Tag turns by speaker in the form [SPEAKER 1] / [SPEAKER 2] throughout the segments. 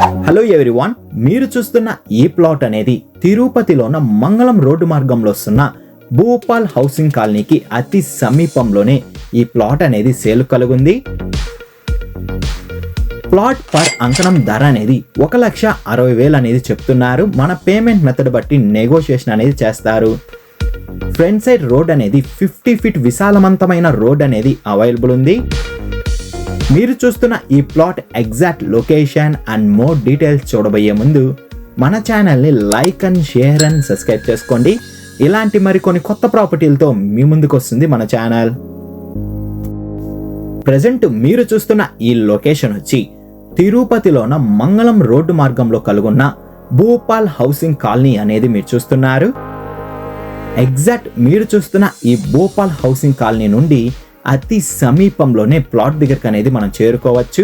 [SPEAKER 1] Hello everyone, మీరు చూస్తున్న ఈ ప్లాట్ అనేది తిరుపతిలోన మంగళం రోడ్డు మార్గంలో వస్తున్న భూపాల్ హౌసింగ్ కాలనీకి అతి సమీపంలోనే ఈ ప్లాట్ అనేది సేల్ కలుగుంది. ప్లాట్ పర్ అంకణం ధర అనేది 1,60,000 అనేది చెప్తున్నారు. మన పేమెంట్ మెథడ్ బట్టి నెగోషియేషన్ అనేది చేస్తారు. ఫ్రంట్ సైడ్ రోడ్ అనేది 50 ఫీట్ విశాలవంతమైన రోడ్ అనేది అవైలబుల్ ఉంది. మీరు చూస్తున్న ఈ plot exact location and more details చూడబోయే ముందు మన ఛానల్ని like and share and subscribe చేసుకోండి. ఇలాంటి మరికొన్ని కొత్త ప్రాపర్టీలతో మీ ముందుకు వస్తుంది మన ఛానల్. ప్రజెంట్ మీరు చూస్తున్న ఈ లొకేషన్ వచ్చి తిరుపతిలోన మంగళం రోడ్డు మార్గంలో కలుగున్న భూపాల్ హౌసింగ్ కాలనీ అనేది మీరు చూస్తున్నారు. ఎగ్జాక్ట్ మీరు చూస్తున్న ఈ భూపాల్ హౌసింగ్ కాలనీ నుండి అతి సమీపంలోనే ప్లాట్ దగ్గరకు అనేది మనం చేరుకోవచ్చు.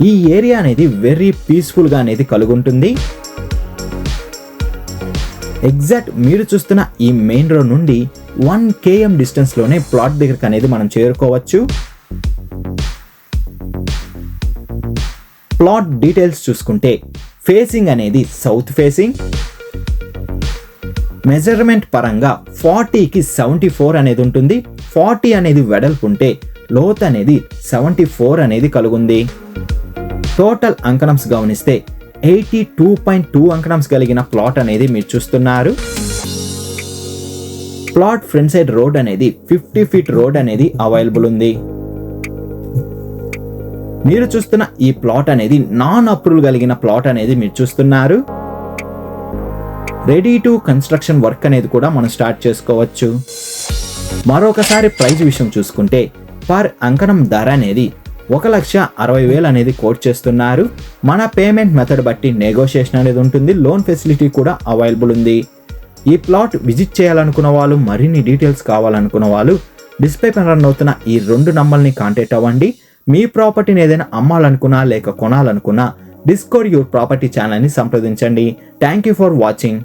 [SPEAKER 1] ఈ ఏరియా అనేది వెరీ పీస్ఫుల్గా అనేది కలుగుంటుంది. ఎగ్జాక్ట్ మీరు చూస్తున్న ఈ మెయిన్ రోడ్ నుండి 1 km డిస్టెన్స్లోనే ప్లాట్ దగ్గరకు అనేది మనం చేరుకోవచ్చు. ప్లాట్ డీటెయిల్స్ చూసుకుంటే ఫేసింగ్ అనేది సౌత్ ఫేసింగ్. మెజర్మెంట్ పరంగా 40కి 74 అనేది ఉంటుంది. 40 అనేది వెడల్పు ఉంటే లోత్ అనేది 74 అనేది కలుగుంది. టోటల్ అంకణంస్ గమనిస్తే 82.2 అంకణంస్ కలిగిన ప్లాట్ అనేది మీరు చూస్తున్నారు. ప్లాట్ ఫ్రంట్ సైడ్ రోడ్ అనేది 50 ఫీట్ రోడ్ అనేది అవైలబుల్ ఉంది. మీరు చూస్తున్న ఈ ప్లాట్ అనేది నాన్ అప్రూవల్ కలిగిన ప్లాట్ అనేది మీరు చూస్తున్నారు. రెడీ టు కన్స్ట్రక్షన్ వర్క్ అనేది కూడా మనం స్టార్ట్ చేసుకోవచ్చు. మరొకసారి ప్రైస్ విషయం చూసుకుంటే పర్ అంకణం ధర అనేది 1,60,000 అనేది కోట్ చేస్తున్నారు. మన పేమెంట్ మెథడ్ బట్టి నెగోషియేషన్ అనేది ఉంటుంది. లోన్ ఫెసిలిటీ కూడా అవైలబుల్ ఉంది. ఈ ప్లాట్ విజిట్ చేయాలనుకున్న వాళ్ళు, మరిన్ని డీటెయిల్స్ కావాలనుకున్న వాళ్ళు డిస్ప్లే పైన రన్ అవుతున్న ఈ 2 నంబర్ని కాంటాక్ట్ అవ్వండి. మీ ప్రాపర్టీని ఏదైనా అమ్మాలనుకున్నా లేక కొనాలనుకున్నా డిస్కవర్ యువర్ ప్రాపర్టీ ఛానల్ని సంప్రదించండి. Thank you for watching.